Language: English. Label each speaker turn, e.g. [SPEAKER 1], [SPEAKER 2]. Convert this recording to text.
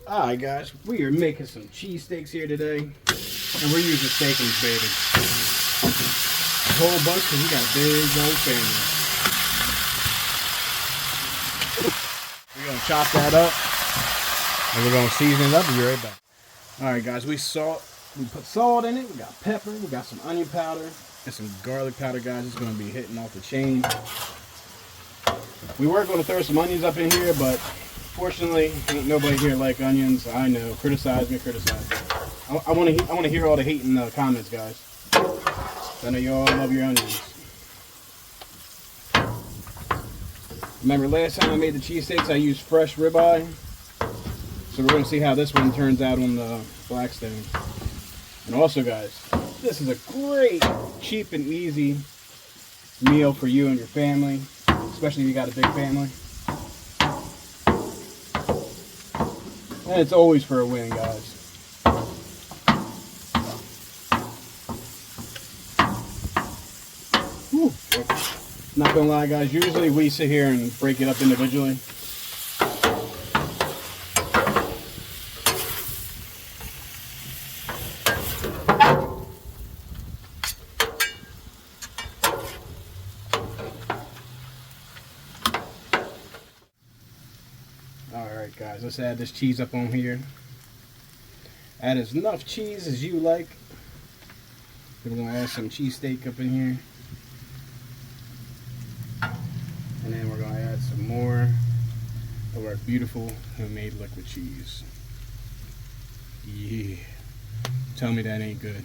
[SPEAKER 1] Alright guys, we are making some cheesesteaks here today. And we're using steakums, baby. A whole bunch because we got a big old family. We're going to chop that up. And we're going to season it up and be right back. Alright guys, we put salt in it. We got pepper. We got some onion powder. And some garlic powder, guys. It's going to be hitting off the chain. We were going to throw some onions up in here, but fortunately, ain't nobody here like onions. I know. Criticize me, criticize me. I want to hear all the hate in the comments, guys. I know you all love your onions. Remember last time I made the cheesesteaks, I used fresh ribeye. So we're going to see how this one turns out on the BlackStone. And also, guys, this is a great, cheap, and easy meal for you and your family, especially if you got a big family. And it's always for a win, guys. Whew. Not gonna lie, guys, usually we sit here and break it up individually. Alright guys, let's add this cheese up on here. Add as enough cheese as you like. We're going to add some cheesesteak up in here. And then we're going to add some more of our beautiful homemade liquid cheese. Yeah. Tell me that ain't good.